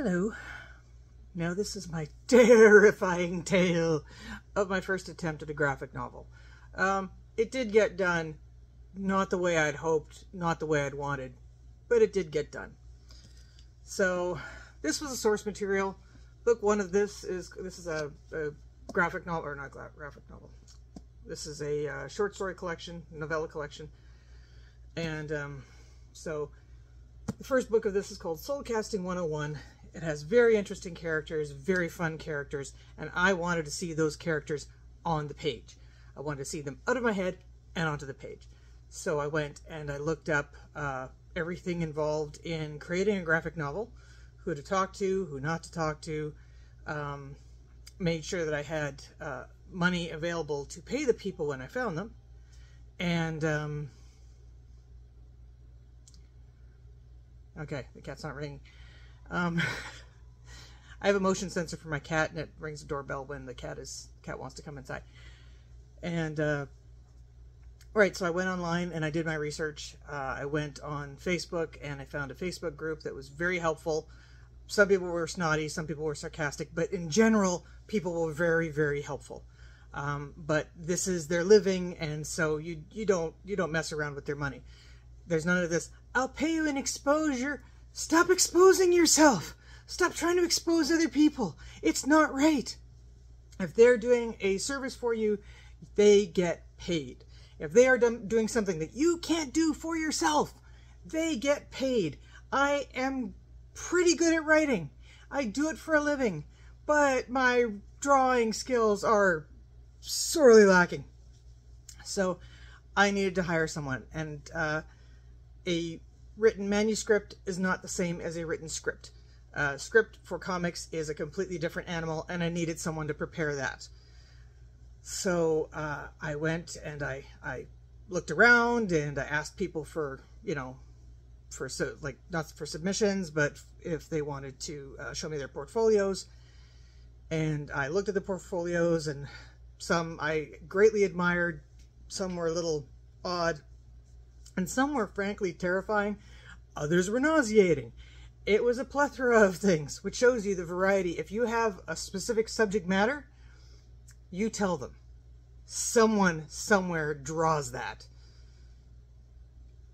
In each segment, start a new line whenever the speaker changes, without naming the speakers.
Hello. Now this is my terrifying tale of my first attempt at a graphic novel. It did get done, not the way I'd hoped, not the way I'd wanted, but it did get done. So this was a source material. Book one of this is a graphic novel, or not graphic novel. This is a short story collection, novella collection. And so the first book of this is called Soulcasting 101. It has very interesting characters, very fun characters, and I wanted to see those characters on the page. I wanted to see them out of my head and onto the page. So I went and I looked up everything involved in creating a graphic novel, who to talk to, who not to talk to, made sure that I had money available to pay the people when I found them, and okay, the cat's not ringing. I have a motion sensor for my cat, and it rings the doorbell when the cat wants to come inside. And right, so I went online and I did my research. I went on Facebook and I found a Facebook group that was very helpful. Some people were snotty, some people were sarcastic, but in general, people were very, very helpful. But this is their living, and so you don't mess around with their money. There's none of this, I'll pay you in exposure. Stop exposing yourself. Stop trying to expose other people. It's not right. If they're doing a service for you, they get paid. If they are doing something that you can't do for yourself, they get paid. I am pretty good at writing. I do it for a living, but my drawing skills are sorely lacking. So I needed to hire someone, and a written manuscript is not the same as a written script. Script for comics is a completely different animal, and I needed someone to prepare that. So I went and I looked around and I asked people for, not for submissions, but if they wanted to show me their portfolios. And I looked at the portfolios, and some I greatly admired, some were a little odd, and some were frankly terrifying. Others were nauseating. It was a plethora of things, which shows you the variety. If you have a specific subject matter, you tell them. Someone somewhere draws that.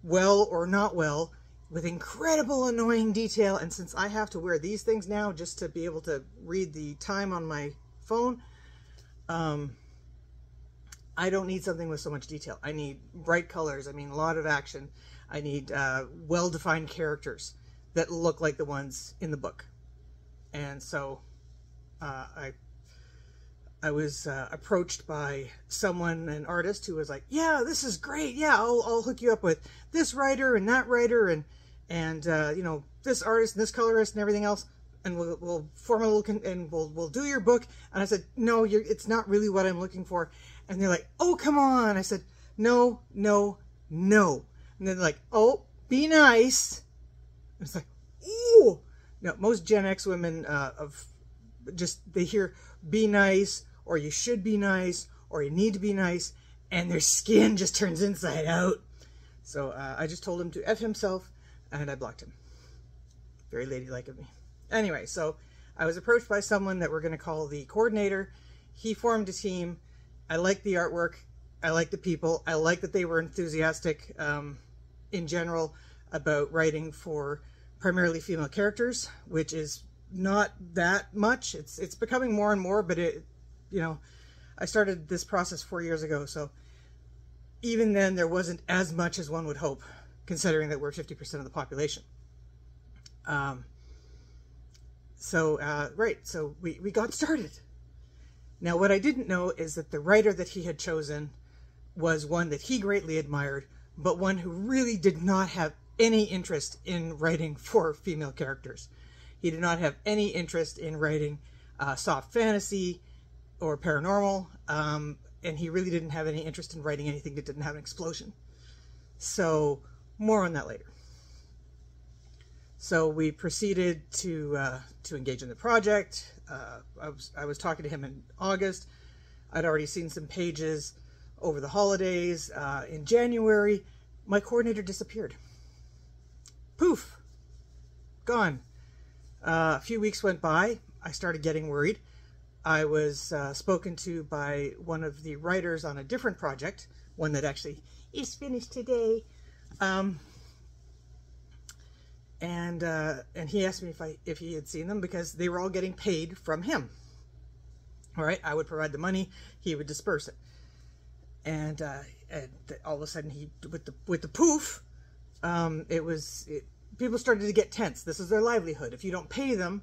Well or not well, with incredible annoying detail. And since I have to wear these things now just to be able to read the time on my phone, I don't need something with so much detail. I need bright colors. I mean, a lot of action. I need well-defined characters that look like the ones in the book. And so I was approached by someone, an artist, who was like, yeah, this is great. Yeah, I'll hook you up with this writer and that writer and this artist and this colorist and everything else. And we'll form a little, and we'll do your book. And I said, no, it's not really what I'm looking for. And they're like, oh, come on. I said, no, no, no. And they're like, oh, be nice. And it's like, ooh. No, most Gen X women they hear be nice, or you should be nice, or you need to be nice, and their skin just turns inside out. So I just told him to F himself, and I blocked him. Very ladylike of me. Anyway, so I was approached by someone that we're going to call the coordinator. He formed a team. I liked the artwork. I liked the people. I liked that they were enthusiastic in general about writing for primarily female characters, which is not that much. It's becoming more and more, but I started this process 4 years ago, so even then there wasn't as much as one would hope, considering that we're 50% of the population. So we got started. Now, what I didn't know is that the writer that he had chosen was one that he greatly admired, but one who really did not have any interest in writing for female characters. He did not have any interest in writing soft fantasy or paranormal, and he really didn't have any interest in writing anything that didn't have an explosion. So, more on that later. So we proceeded to engage in the project. I was talking to him in August. I'd already seen some pages over the holidays. In January, my coordinator disappeared. Poof! Gone. A few weeks went by. I started getting worried. I was spoken to by one of the writers on a different project, one that actually is finished today. And he asked me if he had seen them, because they were all getting paid from him. All right, I would provide the money, he would disperse it, and all of a sudden, with the poof, people started to get tense. This is their livelihood. If you don't pay them,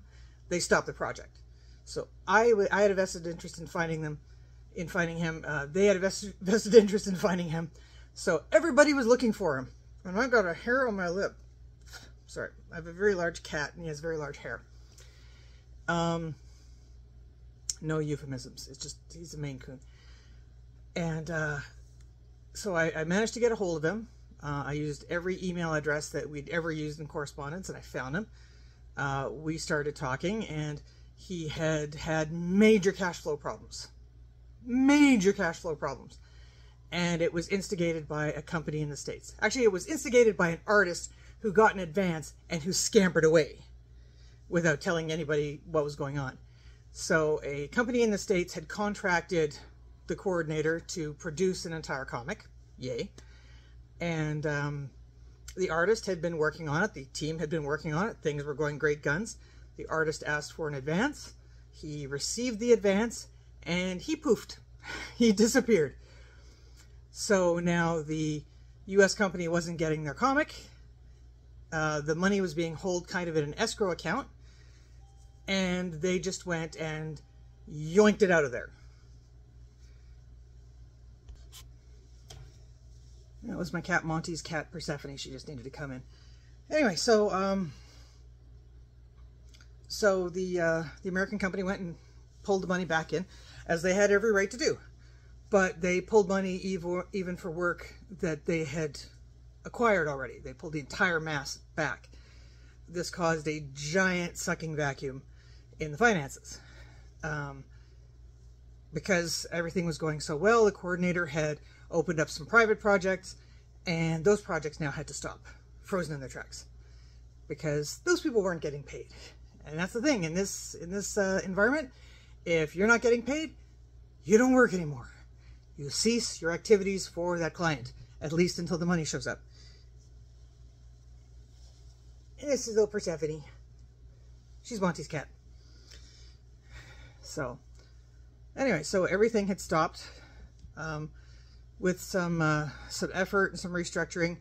they stop the project. So I had a vested interest in finding him. They had a vested interest in finding him. So everybody was looking for him. And I got a hair on my lip. Sorry, I have a very large cat, and he has very large hair. No euphemisms. It's just, he's a Maine Coon. And so I managed to get a hold of him. I used every email address that we'd ever used in correspondence, and I found him. We started talking, and he had major cash flow problems. Major cash flow problems. And it was instigated by a company in the States. Actually, it was instigated by an artist who got an advance and who scampered away without telling anybody what was going on. So a company in the States had contracted the coordinator to produce an entire comic. Yay. And the artist had been working on it. The team had been working on it. Things were going great guns. The artist asked for an advance. He received the advance, and he poofed. He disappeared. So now the U.S. company wasn't getting their comic. The money was being held kind of in an escrow account. And they just went and yoinked it out of there. That was my cat Monty's cat, Persephone. She just needed to come in. Anyway, so the American company went and pulled the money back in, as they had every right to do. But they pulled money even for work that they had acquired already. They pulled the entire mass back. This caused a giant sucking vacuum in the finances. Because everything was going so well, the coordinator had opened up some private projects, and those projects now had to stop, frozen in their tracks, because those people weren't getting paid. And that's the thing, in this environment, if you're not getting paid, you don't work anymore. You cease your activities for that client, at least until the money shows up. And this is little Persephone. She's Monty's cat. So, anyway, so everything had stopped. With some effort and some restructuring,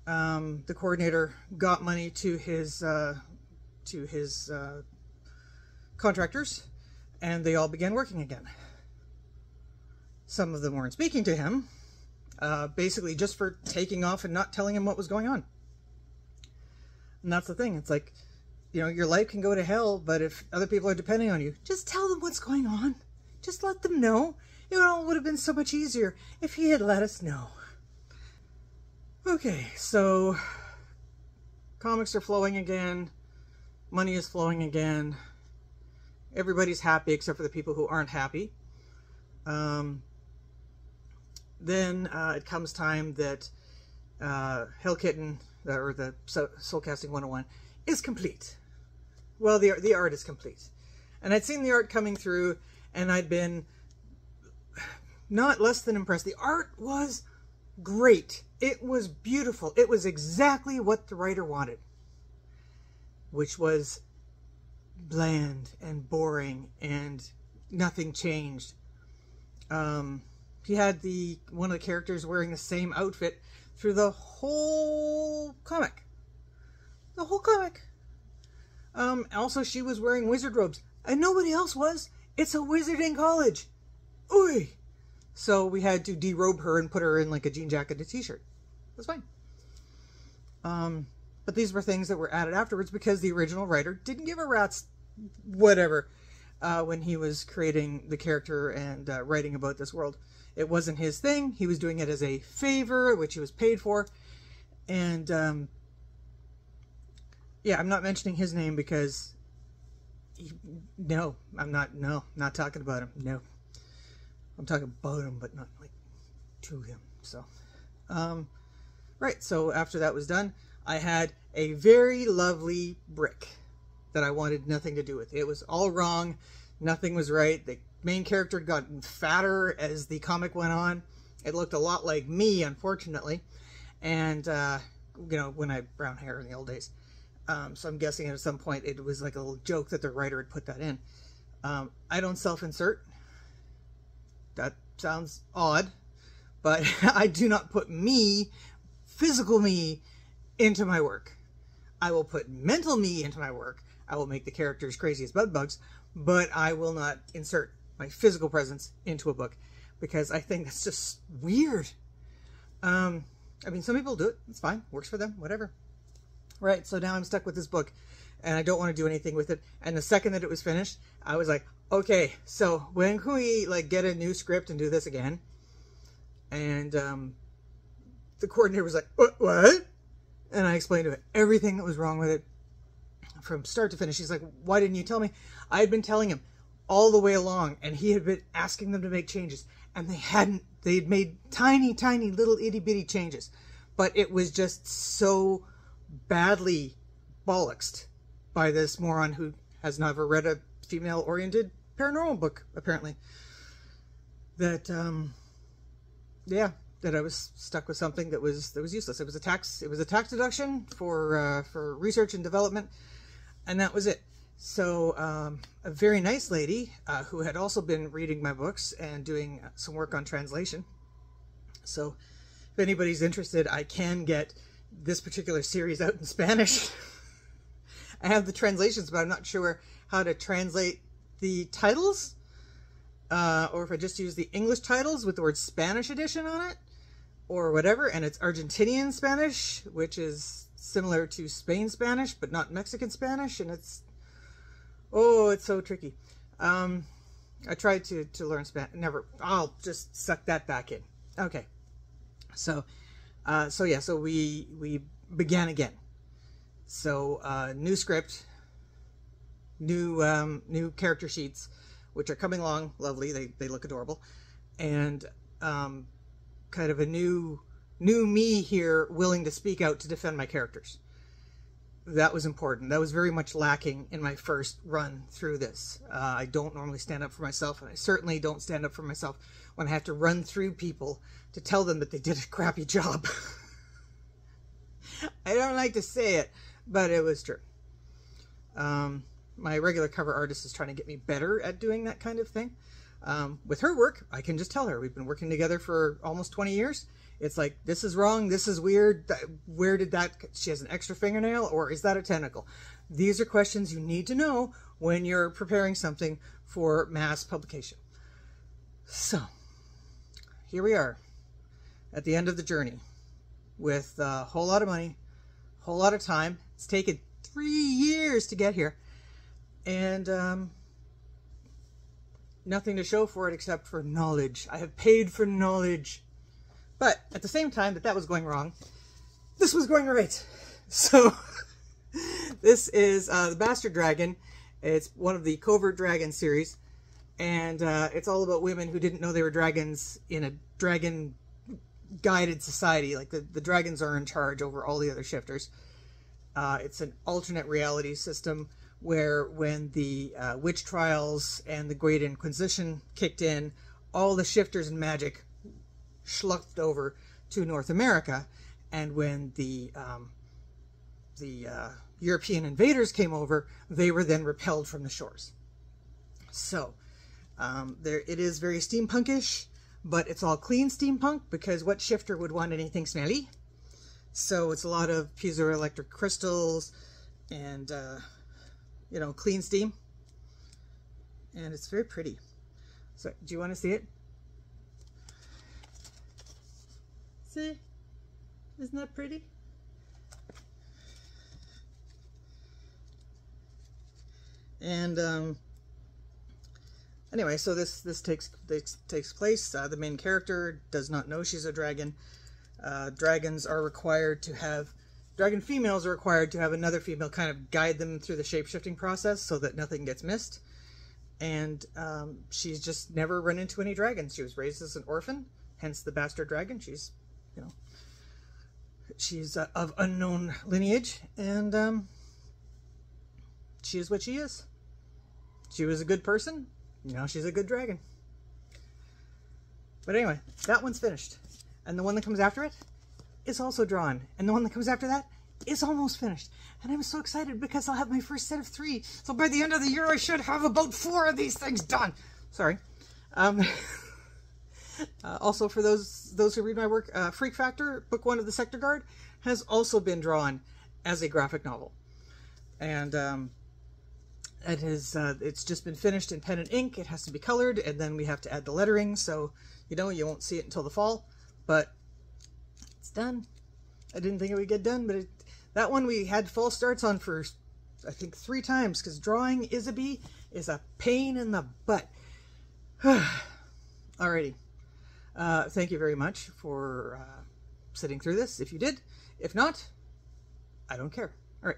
the coordinator got money to his contractors, and they all began working again. Some of them weren't speaking to him, basically just for taking off and not telling him what was going on. And that's the thing. It's like, you know, your life can go to hell, but if other people are depending on you, just tell them what's going on. Just let them know. It all would have been so much easier if he had let us know. Okay, so comics are flowing again. Money is flowing again. Everybody's happy except for the people who aren't happy. Then it comes time that Hell Kitten, or the Soulcasting 101, is complete. Well, the art is complete. And I'd seen the art coming through, and I'd been not less than impressed. The art was great. It was beautiful. It was exactly what the writer wanted, which was bland and boring and nothing changed. He had one of the characters wearing the same outfit through the whole comic. The whole comic. Also, she was wearing wizard robes, and nobody else was. It's a wizard in college. Oy! So we had to derobe her and put her in like a jean jacket and a t-shirt. It was fine. But these were things that were added afterwards because the original writer didn't give a rat's whatever when he was creating the character and writing about this world. It wasn't his thing. He was doing it as a favor, which he was paid for. And yeah, I'm not mentioning his name because I'm not talking about him. No. I'm talking about him, but not like to him. So, right. So after that was done, I had a very lovely brick. that I wanted nothing to do with. It was all wrong. Nothing was right. The main character got fatter as the comic went on. It looked a lot like me, unfortunately. And, you know, when I had brown hair in the old days. So I'm guessing at some point it was like a little joke that the writer had put that in. I don't self-insert. That sounds odd. But I do not put me, physical me, into my work. I will put mental me into my work. I will make the characters crazy as bedbugs, but I will not insert my physical presence into a book because I think that's just weird. I mean, some people do it. It's fine. Works for them. Whatever. Right. So now I'm stuck with this book and I don't want to do anything with it. And the second that it was finished, I was like, okay, so when can we like get a new script and do this again? And the coordinator was like, what? And I explained to her everything that was wrong with it from start to finish. He's like, why didn't you tell me? I had been telling him all the way along, and he had been asking them to make changes, and they hadn't. They had made tiny, tiny little itty-bitty changes, but it was just so badly bollocksed by this moron who has never read a female-oriented paranormal book, apparently, that, yeah, that I was stuck with something that was useless. It was a tax deduction for research and development, and that was it. So a very nice lady who had also been reading my books and doing some work on translation. So if anybody's interested, I can get this particular series out in Spanish. I have the translations, but I'm not sure how to translate the titles, or if I just use the English titles with the word Spanish edition on it, or whatever. And it's Argentinian Spanish, which is similar to Spain Spanish, but not Mexican Spanish, and it's so tricky. I tried to learn Spanish. Never. I'll just suck that back in. Okay. So yeah. So we began again. So new script, new character sheets, which are coming along lovely. They look adorable, and kind of a new me here, willing to speak out to defend my characters. That was important. That was very much lacking in my first run through this. I don't normally stand up for myself, and I certainly don't stand up for myself when I have to run through people to tell them that they did a crappy job. I don't like to say it, but it was true. My regular cover artist is trying to get me better at doing that kind of thing. With her work, I can just tell her. We've been working together for almost 20 years. It's like, this is wrong, this is weird, where did that, she has an extra fingernail, or is that a tentacle? These are questions you need to know when you're preparing something for mass publication. So, here we are, at the end of the journey, with a whole lot of money, a whole lot of time. It's taken 3 years to get here, and nothing to show for it except for knowledge. I have paid for knowledge. But at the same time that was going wrong, this was going right. So this is The Bastard Dragon. It's one of the Covert Dragon series. And it's all about women who didn't know they were dragons in a dragon-guided society. Like the dragons are in charge over all the other shifters. It's an alternate reality system where when the witch trials and the Great Inquisition kicked in, all the shifters and magic schlucked over to North America, and when the European invaders came over, they were then repelled from the shores. So there it is, very steampunkish, but it's all clean steampunk, because what shifter would want anything smelly? So it's a lot of piezoelectric crystals and you know, clean steam, and it's very pretty. So do you want to see it? See? Isn't that pretty? And anyway, so this takes place. The main character does not know she's a dragon. Dragons are required to have, dragon females are required to have another female kind of guide them through the shape-shifting process so that nothing gets missed. And she's just never run into any dragons. She was raised as an orphan, hence the bastard dragon. She's, you know, she's of unknown lineage, and she is what she is. She was a good person. Now she's a good dragon. But anyway, that one's finished. And the one that comes after it is also drawn. And the one that comes after that is almost finished. And I'm so excited because I'll have my first set of 3. So by the end of the year, I should have about 4 of these things done. Sorry. Also, for those who read my work, Freak Factor, book 1 of the Sector Guard, has also been drawn as a graphic novel. And it's just been finished in pen and ink. It has to be colored, and then we have to add the lettering, so you won't see it until the fall. But it's done. I didn't think it would get done, but that one we had false starts on for, I think, 3 times, because drawing Isaby is a pain in the butt. Alrighty. Thank you very much for sitting through this, if you did. If not, I don't care. Alright.